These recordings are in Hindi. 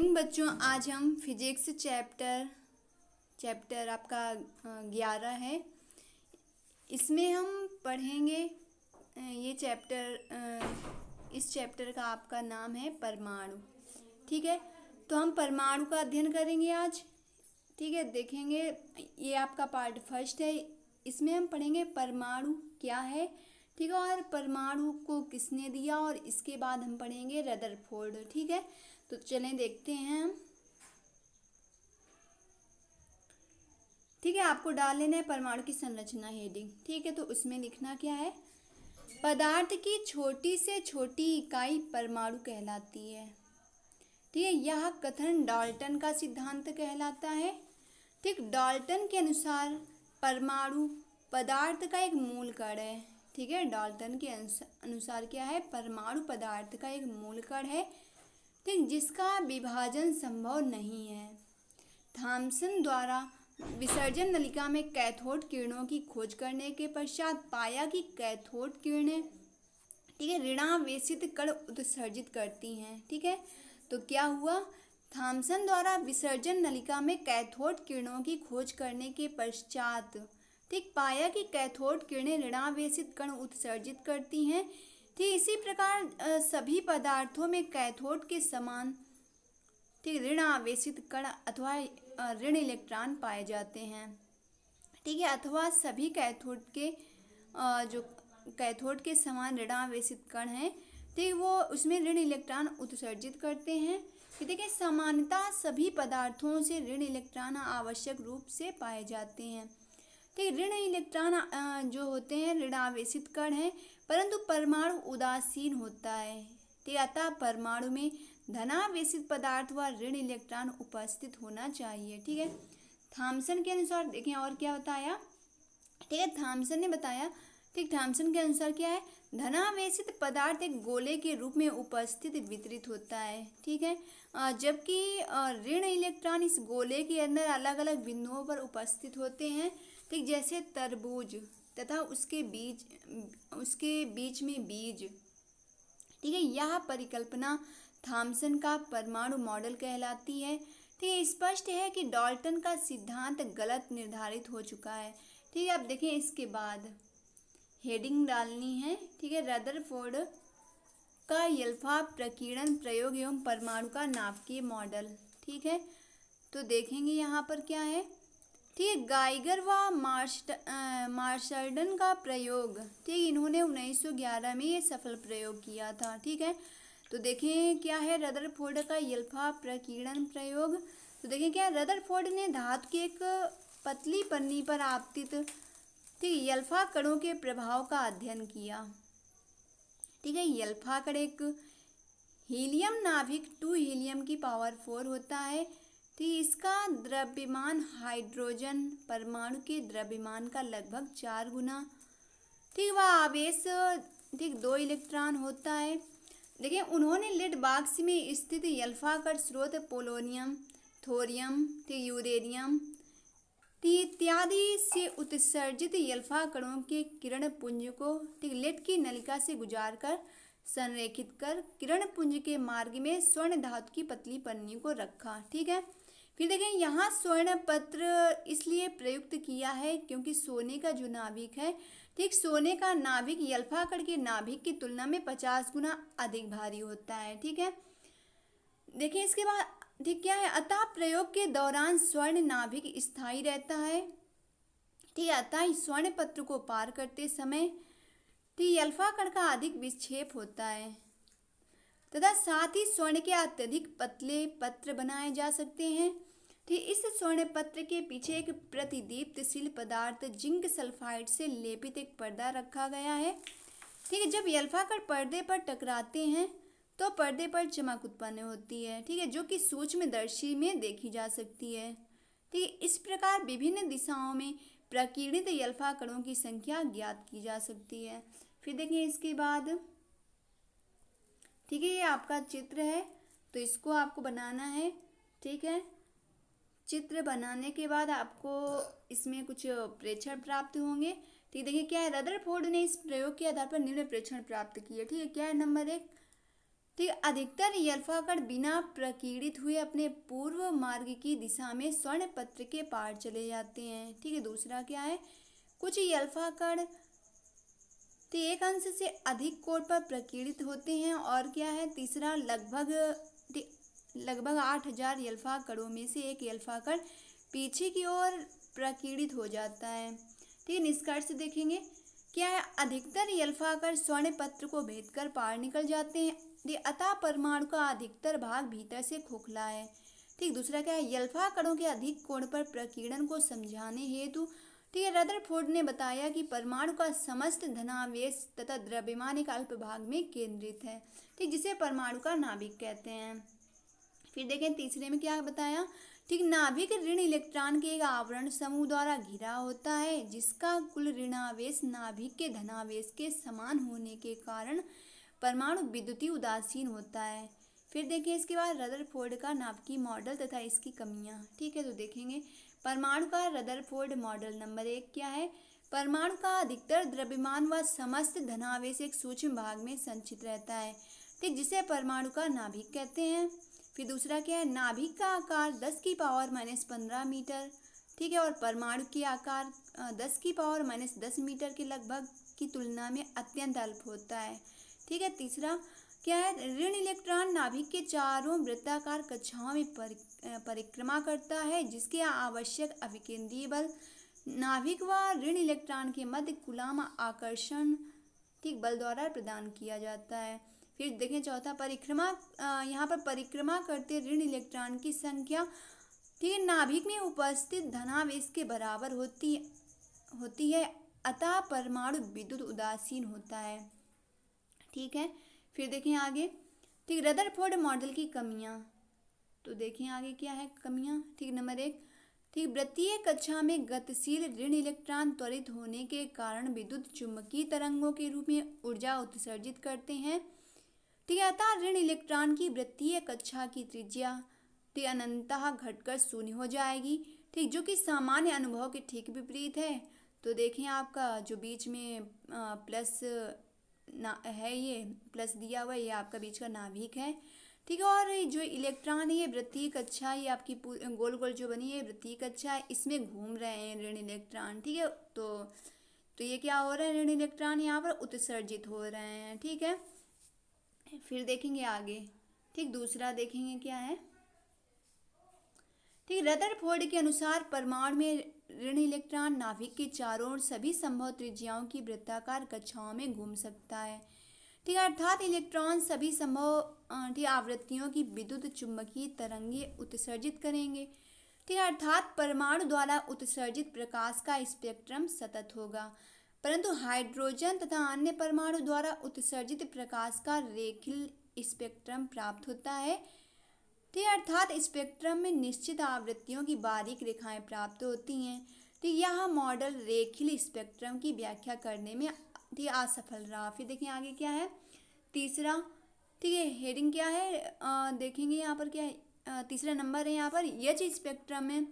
मॉर्निंग बच्चों, आज हम फिजिक्स चैप्टर आपका 11 है। इसमें हम पढ़ेंगे ये इस चैप्टर का आपका नाम है परमाणु। ठीक है, तो हम परमाणु का अध्ययन करेंगे आज। ठीक है, देखेंगे ये आपका पार्ट फर्स्ट है। इसमें हम पढ़ेंगे परमाणु क्या है, ठीक है, और परमाणु को किसने दिया, और इसके बाद हम पढ़ेंगे रदरफोर्ड। ठीक है, तो चलें देखते हैं हम। ठीक है, आपको डाल लेना है परमाणु की संरचना हेडिंग। ठीक है, तो उसमें लिखना क्या है, पदार्थ की छोटी से छोटी इकाई परमाणु कहलाती है। ठीक है, यह कथन डाल्टन का सिद्धांत कहलाता है। ठीक, डाल्टन के अनुसार परमाणु पदार्थ का एक मूल कण है। ठीक है, डाल्टन के अनुसार क्या है, परमाणु पदार्थ का एक मूल कण है, ठीक, जिसका विभाजन संभव नहीं है। थॉमसन द्वारा विसर्जन नलिका में कैथोड किरणों की खोज करने के पश्चात पाया कि कैथोड किरणें, ठीक है, ऋणावेशित कण उत्सर्जित करती हैं। ठीक है, तो क्या हुआ, थॉमसन द्वारा विसर्जन नलिका में कैथोड किरणों की खोज करने के पश्चात, ठीक, पाया कि कैथोड किरणें ऋणावेशित कण उत्सर्जित करती हैं। ठीक, इसी प्रकार सभी पदार्थों में कैथोड के समान, ठीक, ऋण आवेशित कण अथवा ऋण इलेक्ट्रॉन पाए जाते हैं। ठीक है, अथवा सभी जो कैथोड के समान ऋण आवेशित कण हैं, ठीक, वो उसमें ऋण इलेक्ट्रॉन उत्सर्जित करते हैं। देखिए, समानतः सभी पदार्थों से ऋण इलेक्ट्रॉन आवश्यक रूप से पाए जाते हैं। ठीक, ऋण इलेक्ट्रॉन जो होते हैं ऋण आवेशित कण हैं, परंतु परमाणु उदासीन होता है। ठीक, अतः परमाणु में धनावेशित पदार्थ व ऋण इलेक्ट्रॉन उपस्थित होना चाहिए। ठीक है, थॉमसन के अनुसार देखें और क्या बताया। ठीक है, थॉमसन ने बताया, ठीक, थॉमसन के अनुसार क्या है, धनावेशित पदार्थ एक गोले के रूप में उपस्थित वितरित होता है। ठीक है, जबकि ऋण इलेक्ट्रॉन इस गोले के अंदर अलग अलग बिंदुओं पर उपस्थित होते हैं। ठीक, जैसे तरबूज तथा उसके बीच में बीज। ठीक है, यह परिकल्पना थॉमसन का परमाणु मॉडल कहलाती है। ठीक है, स्पष्ट है कि डाल्टन का सिद्धांत गलत निर्धारित हो चुका है। ठीक है, अब देखें इसके बाद हेडिंग डालनी है। ठीक है, रदरफोर्ड का यल्फा प्रकीर्णन प्रयोग एवं परमाणु का नाभिकीय मॉडल। ठीक है, तो देखेंगे यहाँ पर क्या है। ठीक है, गाइगर व मार्शल्डन का प्रयोग, ठीक, इन्होंने 1911 में ये सफल प्रयोग किया था। ठीक है, तो देखें क्या है रदरफोर्ड का यल्फा प्रकीर्णन प्रयोग। तो देखें क्या, रदरफोर्ड ने धातु की एक पतली पन्नी पर आपतित, ठीक, यल्फा कणों के प्रभाव का अध्ययन किया। ठीक है, यल्फा कण एक हीलियम नाभिक 2 हीलियम की पावर 4 होता है। ठीक, इसका द्रव्यमान हाइड्रोजन परमाणु के द्रव्यमान का लगभग 4 गुना। ठीक, वह आवेश, ठीक, 2 इलेक्ट्रॉन होता है। देखिए, उन्होंने लेड बॉक्स में स्थित यल्फा कण स्रोत पोलोनियम, थोरियम, ठीक, यूरेनियम इत्यादि से उत्सर्जित यल्फा कणों के किरण पुंज को, ठीक, लेड की नलिका से गुजार कर संरेखित कर किरण पुंज के मार्ग में स्वर्ण धातु की पतली पन्नी को रखा। ठीक है, फिर देखें यहाँ स्वर्ण पत्र इसलिए प्रयुक्त किया है क्योंकि सोने का जो नाभिक है, ठीक, सोने का नाभिक यल्फा कण के नाभिक की तुलना में 50 गुना अधिक भारी होता है। ठीक है, देखिए इसके बाद, ठीक, क्या है, अतः प्रयोग के दौरान स्वर्ण नाभिक स्थायी रहता है। ठीक, अतः स्वर्ण पत्र को पार करते समय, ठीक, यल्फा कण का अधिक विक्षेप होता है तथा साथ ही स्वर्ण के अत्यधिक पतले पत्र बनाए जा सकते हैं। ठीक, इस स्वर्ण पत्र के पीछे एक प्रतिदीप्तशील पदार्थ जिंक सल्फाइड से लेपित एक पर्दा रखा गया है। ठीक है, जब यल्फा कण पर्दे पर टकराते हैं तो पर्दे पर चमक उत्पन्न होती है। ठीक है, जो कि सूक्ष्मदर्शी में देखी जा सकती है। ठीक, इस प्रकार विभिन्न दिशाओं में प्रकीर्णित यल्फा कणों की संख्या ज्ञात की जा सकती है। फिर देखिए इसके बाद, ठीक है, ये आपका चित्र है, तो इसको आपको बनाना है। ठीक है, चित्र बनाने के बाद आपको इसमें कुछ प्रेक्षण प्राप्त होंगे। ठीक, देखिए क्या है, रदरफोर्ड ने इस प्रयोग के आधार पर निम्न प्रेक्षण प्राप्त किए। ठीक है, क्या है, नंबर 1, ठीक है, अधिकतर अल्फा कण बिना प्रकीर्णित हुए अपने पूर्व मार्ग की दिशा में स्वर्ण पत्र के पार चले जाते हैं। ठीक है, दूसरा क्या है, कुछ अल्फा कण तो एक अंश से अधिक कोण पर प्रकीर्णित होते हैं। और क्या है, तीसरा लगभग 8,000 अल्फा कणों में से एक अल्फा कण पीछे की ओर प्रकीर्णित हो जाता है। ठीक है, निष्कर्ष देखेंगे क्या है, अधिकतर अल्फा कण स्वर्ण पत्र को भेद कर पार निकल जाते हैं। अतः परमाणु का अधिकतर भाग भीतर से खोखला है। ठीक, दूसरा क्या है, अल्फा कणों के अधिक कोण पर प्रकीर्णन को समझाने हेतु ठीक है, रदरफोर्ड ने बताया कि परमाणु का समस्त धनावेश तथा द्रव्यमान एक अल्प भाग में केंद्रित है। ठीक, जिसे परमाणु का नाभिक कहते हैं। फिर देखें तीसरे में क्या बताया, ठीक, नाभिक ऋण इलेक्ट्रॉन के एक आवरण समूह द्वारा घिरा होता है, जिसका कुल ऋणावेश नाभिक के धनावेश के समान होने के कारण परमाणु विद्युतीय उदासीन होता है। फिर देखिए इसके बाद रदरफोर्ड का नाभिकीय मॉडल तथा इसकी कमियां। ठीक है, तो देखेंगे परमाणु का रदरफोर्ड मॉडल नंबर 1 क्या है, परमाणु का अधिकतर द्रव्यमान व समस्त धनावेश एक सूक्ष्म भाग में संचित रहता है। ठीक, जिसे परमाणु का नाभिक कहते हैं। फिर दूसरा क्या है, नाभिक का आकार 10⁻⁻15 मीटर। ठीक है, और परमाणु के आकार 10⁻10 मीटर के लगभग की तुलना में अत्यंत अल्प होता है। ठीक है, तीसरा क्या है, ऋण इलेक्ट्रॉन नाभिक के चारों वृत्ताकार कक्षाओं में परिक्रमा करता है, जिसके आवश्यक अभिकेंद्रीय बल नाभिक व ऋण इलेक्ट्रॉन के मध्य कूलॉम आकर्षण ठीक बल द्वारा प्रदान किया जाता है। फिर देखें चौथा, परिक्रमा यहाँ पर परिक्रमा करते ऋण इलेक्ट्रॉन की संख्या ठीक है नाभिक में उपस्थित धनावेश के बराबर होती है, अतः परमाणु विद्युत उदासीन होता है। ठीक है, फिर देखें आगे, ठीक, रदरफोर्ड मॉडल की कमियां। तो देखें आगे क्या है कमियां। ठीक, नंबर 1, ठीक, वृत्तीय कक्षा में गतिशील ऋण इलेक्ट्रॉन त्वरित होने के कारण विद्युत चुम्बकीय तरंगों के रूप में ऊर्जा उत्सर्जित करते हैं। ठीक है, अतः ऋण इलेक्ट्रॉन की वृत्तीय कक्षा की त्रिज्या ठीक अनंतः घटकर शून्य हो जाएगी। ठीक, जो कि सामान्य अनुभव के ठीक विपरीत है। तो देखें आपका जो बीच में प्लस ना है, ये प्लस दिया हुआ है, ये आपका बीच का नाभिक है। ठीक है, और जो इलेक्ट्रॉन है ये वृत्तीय कक्षा, ये आपकी गोल गोल जो बनी है वृत्तीय कक्षा है, इसमें घूम रहे हैं ऋण इलेक्ट्रॉन। ठीक है, तो ये क्या हो रहा है, ऋण इलेक्ट्रॉन यहाँ पर उत्सर्जित हो रहे हैं। ठीक है, फिर देखेंगे आगे। ठीक, दूसरा देखेंगे क्या है, ठीक, रदरफोर्ड के अनुसार परमाणु में ऋण इलेक्ट्रॉन नाभिक के चारों ओर सभी संभव त्रिज्याओं की वृत्ताकार कक्षाओं में घूम सकता है। ठीक, अर्थात इलेक्ट्रॉन सभी संभव ठीक आवृत्तियों की विद्युत चुम्बकीय तरंगें उत्सर्जित करेंगे। ठीक, अर्थात परमाणु द्वारा उत्सर्जित प्रकाश का स्पेक्ट्रम सतत होगा, परंतु हाइड्रोजन तथा अन्य परमाणु द्वारा उत्सर्जित प्रकाश का रेखीय स्पेक्ट्रम प्राप्त होता है। ठीक, अर्थात स्पेक्ट्रम में निश्चित आवृत्तियों की बारीक रेखाएं प्राप्त होती हैं। ठीक, यह मॉडल रेखीय स्पेक्ट्रम की व्याख्या करने में ठीक असफल रहा। फिर देखिए आगे क्या है, तीसरा, ठीक है, हेडिंग क्या है देखेंगे यहाँ पर क्या है, तीसरा नंबर है यहाँ पर, एच स्पेक्ट्रम में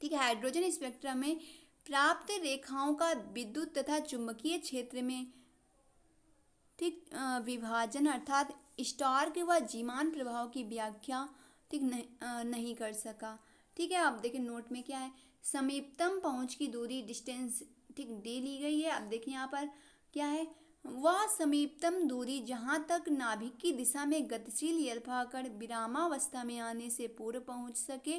ठीक है हाइड्रोजन स्पेक्ट्रम में प्राप्त रेखाओं का विद्युत तथा चुंबकीय क्षेत्र में ठीक विभाजन अर्थात स्टार्क व जीमान प्रभाव की व्याख्या ठीक नहीं कर सका। ठीक है, अब देखिए नोट में क्या है, समीपतम पहुंच की दूरी डिस्टेंस ठीक डी ली गई है। अब देखिए यहाँ पर क्या है, वह समीपतम दूरी जहाँ तक नाभिक की दिशा में गतिशील अल्फा कण विरामावस्था में आने से पूर्व पहुँच सके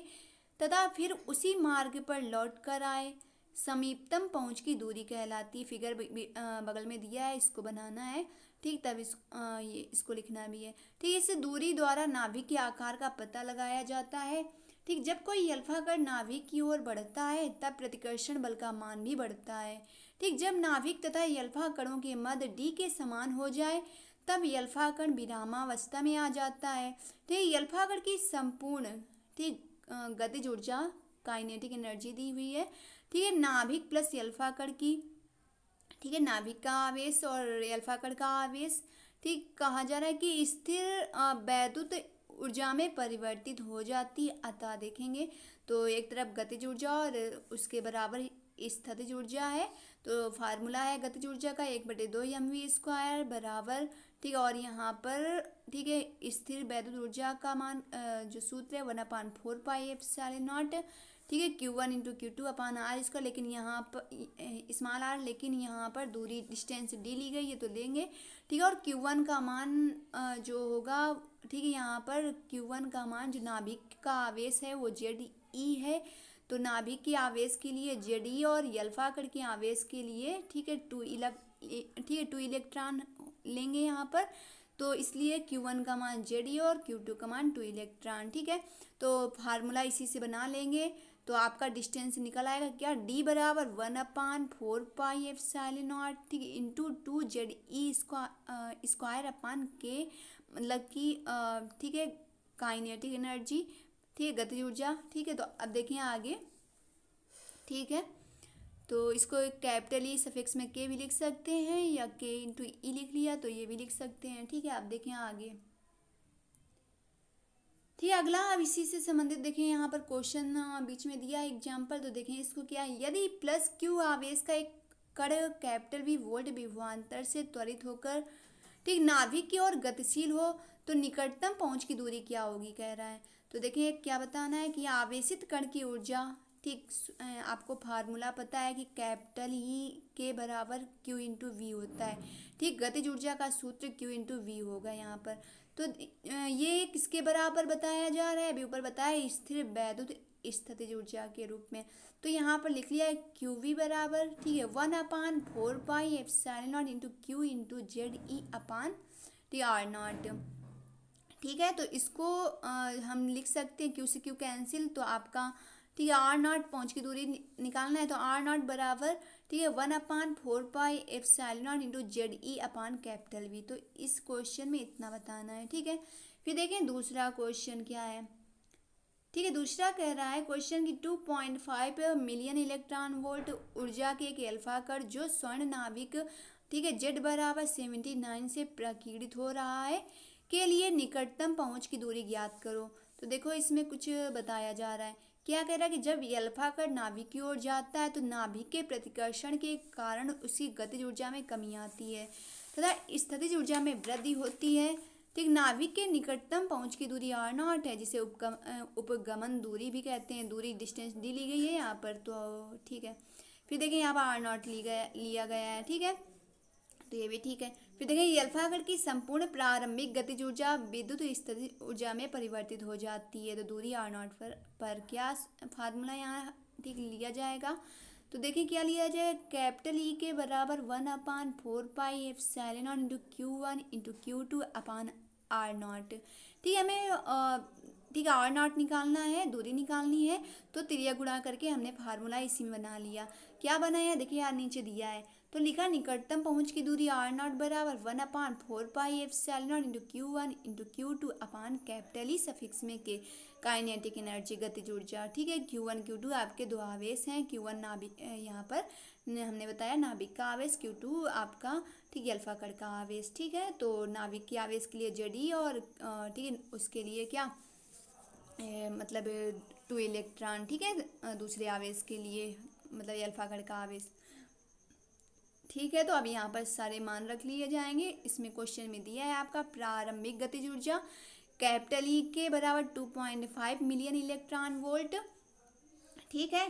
तथा फिर उसी मार्ग पर लौट कर आए, समीपतम पहुँच की दूरी कहलाती। फिगर बगल में दिया है, इसको बनाना है। ठीक, तब इसको लिखना भी है। ठीक, इस दूरी द्वारा नाभिक के आकार का पता लगाया जाता है। ठीक, जब कोई अल्फा कण नाभिक की ओर बढ़ता है तब प्रतिकर्षण बल का मान भी बढ़ता है। ठीक, जब नाभिक तथा अल्फा कणों के मध्य डी के समान हो जाए तब अल्फा कण विरामावस्था में आ जाता है। ठीक, अल्फा कण की संपूर्ण ठीक गतिज ऊर्जा काइनेटिक एनर्जी दी हुई है। ठीक है, नाभिक प्लस अल्फा कण की ठीक है नाभिक का आवेश और अल्फा कण का आवेश ठीक कहा जा रहा है कि स्थिर वैद्युत ऊर्जा में परिवर्तित हो जाती। अतः देखेंगे तो एक तरफ गतिज ऊर्जा और उसके बराबर स्थितिज ऊर्जा है। तो फार्मूला है गतिज ऊर्जा का 1/2 mv² बराबर ठीक है। और यहाँ पर ठीक है स्थिर वैद्युत ऊर्जा का मान जो सूत्र है 1/4 पाई एप्सिलॉन नॉट, ठीक है, Q1 × Q2/R इसका, लेकिन यहाँ पर स्मॉल r, लेकिन यहाँ पर दूरी डिस्टेंस d ली गई है तो लेंगे, ठीक है। और Q1 का मान जो होगा, ठीक है, यहाँ पर Q1 का मान जो नाभिक का आवेश है वो Ze है, तो नाभिक के आवेश के लिए Ze और अल्फा कण के आवेश के लिए, ठीक है, 2 इलेक्ट्रॉन लेंगे यहाँ पर, तो इसलिए Q1 का मान Ze और Q2 का मान 2 इलेक्ट्रॉन, ठीक है। तो फार्मूला इसी से बना लेंगे, तो आपका डिस्टेंस निकल आएगा क्या, D बराबर 1/4 पाई एप्सिलॉन नॉट, ठीक है, इंटू 2Ze स्क्वायर अपान के, मतलब कि ठीक है काइनेटिक एनर्जी, ठीक है, गतिज ऊर्जा, ठीक है। तो अब देखिए आगे, ठीक है, तो इसको कैपिटल ई सफिक्स में के भी लिख सकते हैं या के इंटू ई लिख लिया तो ये भी लिख सकते हैं, ठीक है। आप देखें आगे, ठीक है। अगला अब इसी से संबंधित देखें, यहाँ पर क्वेश्चन बीच में दिया एग्जाम्पल, तो देखें इसको क्या है, यदि प्लस क्यू आवेश का एक कण कैपिटल वी वोल्ट विभवांतर से त्वरित होकर, ठीक, नाभिक की ओर गतिशील हो तो निकटतम पहुंच की दूरी क्या होगी, कह रहा है। तो देखिए क्या बताना है कि आवेशित कण की ऊर्जा, ठीक, आपको फार्मूला पता है कि कैपिटल ई के बराबर क्यू इंटू वी होता है, ठीक, गतिज ऊर्जा का सूत्र क्यू इंटू वी होगा यहाँ पर। तो ये किसके बराबर बताया जा रहा है, अभी ऊपर बताया स्थिर वैद्युत स्थितिज ऊर्जा के रूप में, तो यहाँ पर लिख लिया है क्यू वी बराबर, ठीक है, 1/4 pi epsilon not into Q into Ze/R0, ठीक है। तो इसको हम लिख सकते हैं, क्यू से क्यू कैंसिल, तो आपका, ठीक है, R0 पहुँच की दूरी निकालना है, तो R0 बराबर, ठीक है, 1/4 pi epsilon not into Ze/V, तो इस क्वेश्चन में इतना बताना है, ठीक है। फिर देखें दूसरा क्वेश्चन क्या है, ठीक है। दूसरा कह रहा है क्वेश्चन की 2.5 मिलियन इलेक्ट्रॉन वोल्ट ऊर्जा के एक अल्फा कण जो स्वर्ण नाभिक, ठीक है, Z बराबर 79 से प्रकीर्णित हो रहा है के लिए निकटतम पहुंच की दूरी ज्ञात करो। तो देखो इसमें कुछ बताया जा रहा है, क्या कह रहा है कि जब अल्फा कण नाभिक की ओर जाता है तो नाभिक के प्रतिकर्षण के कारण उसकी गतिज ऊर्जा में कमी आती है तथा स्थितिज ऊर्जा में वृद्धि होती है, ठीक। नाभिक के निकटतम पहुंच की दूरी R0 है, जिसे उपगमन दूरी भी कहते हैं, दूरी डिस्टेंस दी ली गई है यहाँ पर, तो ठीक है। फिर देखिए यहाँ पर R0 लिया गया है, ठीक है, तो ये भी ठीक है। फिर देखिए अल्फा कण की संपूर्ण प्रारंभिक गतिज ऊर्जा विद्युत स्थितिज ऊर्जा में परिवर्तित हो जाती है, तो दूरी R0 पर क्या फार्मूला यहाँ, ठीक, लिया जाएगा। तो देखिए क्या लिया जाए, कैपिटल ई के बराबर 1/4 pi epsilon into Q1 into Q2/R0, ठीक है। हमें ठीक है R0 निकालना है, दूरी निकालनी है, तो त्रिज्या गुणा करके हमने फार्मूला इसी में बना लिया। क्या बनाया देखिए यार, नीचे दिया है, तो लिखा निकटतम पहुंच की दूरी R0 बराबर 1/4 pi epsilon into Q1 into capital E suffix में के, काइनेटिक एनर्जी गतिज ऊर्जा, ठीक है। Q1 Q2 आपके दो आवेश हैं, Q1 नाभिक, यहाँ पर हमने बताया नाभिक का आवेश, Q2 आपका, ठीक है, अल्फा कण का आवेश, ठीक है। तो नाभिक के आवेश के लिए Ze और ठीक है उसके लिए क्या मतलब 2 इलेक्ट्रॉन, ठीक है, दूसरे आवेश के लिए मतलब अल्फा कण का आवेश, ठीक है। तो अब यहाँ पर सारे मान रख लिए जाएंगे। इसमें क्वेश्चन में दिया है आपका प्रारंभिक गतिज ऊर्जा कैपिटल ई के बराबर 2.5 मिलियन इलेक्ट्रॉन वोल्ट, ठीक है।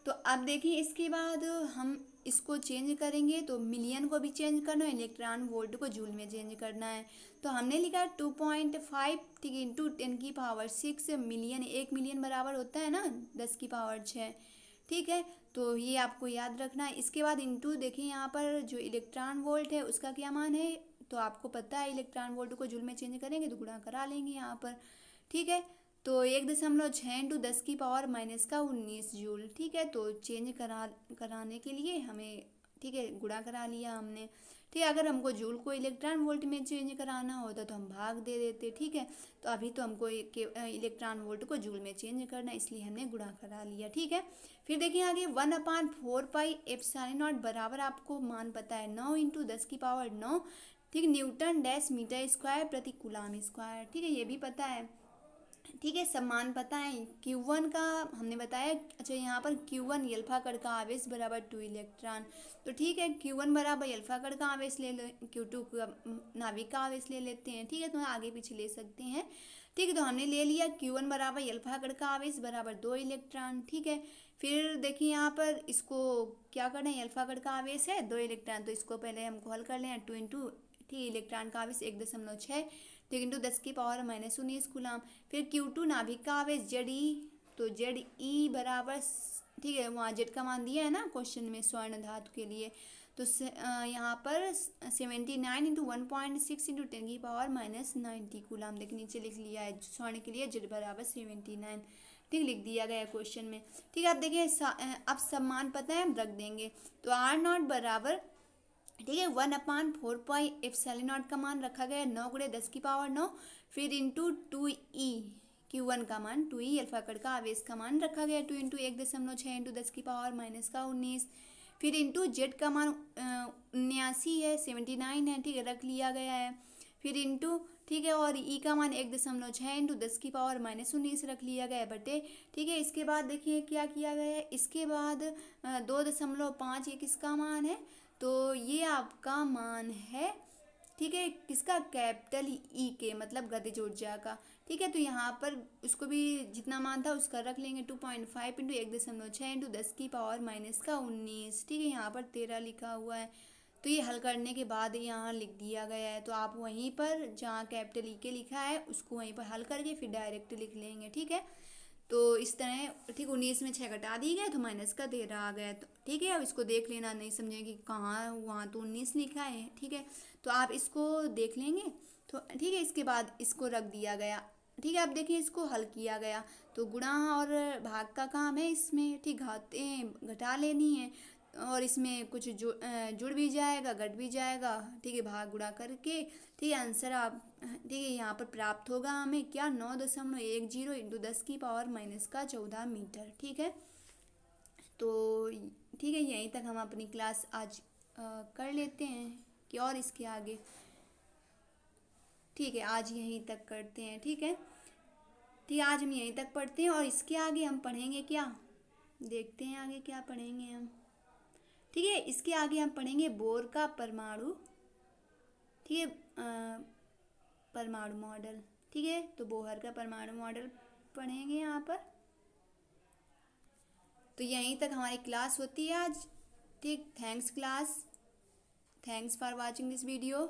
तो अब देखिए इसके बाद हम इसको चेंज करेंगे, तो मिलियन को भी चेंज करना है, इलेक्ट्रॉन वोल्ट को जूल में चेंज करना है, तो हमने लिखा 2.5, ठीक, इंटू 10⁶ मिलियन, 1 मिलियन बराबर होता है ना 10⁶, ठीक है। तो ये आपको याद रखना है। इसके बाद इंटू देखिए यहाँ पर जो इलेक्ट्रॉन वोल्ट है उसका क्या मान है, तो आपको पता है इलेक्ट्रॉन वोल्ट को जूल में चेंज करेंगे तो गुणा करा लेंगे यहाँ पर, ठीक है। तो 1.6 इंटू 10⁻⁻19 जूल, ठीक है। तो चेंज कराने के लिए हमें, ठीक है, गुणा करा लिया हमने, ठीक है। अगर हमको जूल को इलेक्ट्रॉन वोल्ट में चेंज कराना होता तो हम भाग दे देते, ठीक है। तो अभी तो हमको इलेक्ट्रॉन वोल्ट को जूल में चेंज करना, इसलिए हमने गुणा करा लिया, ठीक है। फिर देखिए आगे 1/4 पाई एप्सिलॉन नॉट बराबर आपको मान पता है 9 इंटू 10⁹ ठीक, न्यूटन डैश मीटर स्क्वायर प्रति कूलाम स्क्वायर, ठीक है, ये भी पता है, ठीक है, सब मान पता है। Q1 का हमने बताया। अच्छा, यहाँ पर Q1 अल्फा कण का आवेश बराबर 2 इलेक्ट्रॉन। तो ठीक है, Q1 बराबर अल्फा कण का आवेश ले लो, Q2 का नाभिक का आवेश ले लेते हैं। ठीक है, तो आगे पीछे ले सकते हैं। ठीक है, तो हमने ले लिया Q1 बराबर अल्फा कण का आवेश बराबर 2 इलेक्ट्रॉन। ठीक है, फिर देखिए यहाँ पर इसको क्या करना है, अल्फा कण का आवेश है 2 इलेक्ट्रॉन, तो इसको पहले हमको हल कर लें। 2 इंटू, ठीक, इलेक्ट्रॉन का आवेश 1.6, ठीक, इंटू 10⁻−19 कूलम। फिर Q2 नाभिक का आवेश Ze, तो Ze बराबर, ठीक है, वहाँ जेड का मान दिया है ना क्वेश्चन में स्वर्ण धातु के लिए। तो यहाँ पर 79 इंटू 1.6 इंटू 10⁻−90 कूलम। देखिए नीचे लिख लिया है स्वर्ण के लिए जेड बराबर 79, ठीक, लिख दिया गया है क्वेश्चन में। ठीक है, अब देखिए अब सब मान पता है, हम रख देंगे। तो R0 बराबर, ठीक है, 1/4πε0 का मान रखा गया है 9 × 10⁹ फिर इंटू 2e, Q1 का मान 2e अल्फा कण का आवेश का मान रखा गया है 2 इंटू 1.6 इंटू 10⁻−19, फिर इंटू जेड का मान 79 है, 79 है, ठीक है, रख लिया गया है। फिर इंटू, ठीक है, और ई का मान 1.6 इंटू 10⁻−19 रख लिया गया है बटे। ठीक है, इसके बाद देखिए क्या किया गया है, इसके बाद 2.5 ये किसका मान है, तो ये आपका मान है, ठीक है, किसका, कैपिटल ई के, मतलब गतिज ऊर्जा का। ठीक है, तो यहाँ पर उसको भी जितना मान था उसका रख लेंगे 2.5 इंटू 1.6 इंटू 10⁻−19, ठीक है, यहाँ पर 13 लिखा हुआ है। तो ये हल करने के बाद यहाँ लिख दिया गया है, तो आप वहीं पर जहाँ कैपिटल ई के लिखा है उसको वहीं पर हल करके फिर डायरेक्ट लिख लेंगे। ठीक है, तो इस तरह, ठीक, 19 में 6 घटा दी गए तो माइनस का 13 आ गया। तो ठीक है, अब इसको देख लेना, नहीं समझेंगे कि कहाँ, वहाँ तो 19 लिखा है। ठीक है, तो आप इसको देख लेंगे। तो ठीक है, इसके बाद इसको रख दिया गया। ठीक है, अब देखिए इसको हल किया गया, तो गुणा और भाग का काम है इसमें। ठीक, घटा लेनी है, और इसमें कुछ जुड़ भी जाएगा, घट भी जाएगा। ठीक है, भाग गुणा करके, ठीक है, आंसर आप, ठीक है, यहाँ पर प्राप्त होगा हमें क्या, 9.10 इंटू 10⁻14 मीटर। ठीक है, तो ठीक है, यहीं तक हम अपनी क्लास आज कर लेते हैं कि और इसके आगे, ठीक है, आज यहीं तक करते हैं। ठीक है, ठीक है, आज हम यहीं तक पढ़ते हैं, और इसके आगे हम पढ़ेंगे क्या, देखते हैं आगे क्या पढ़ेंगे हम। ठीक है, इसके आगे हम पढ़ेंगे बोर का परमाणु, ठीक है, परमाणु मॉडल। ठीक है, तो बोहर का परमाणु मॉडल पढ़ेंगे यहाँ पर। तो यहीं तक हमारी क्लास होती है आज। ठीक, thanks class, thanks for watching this video.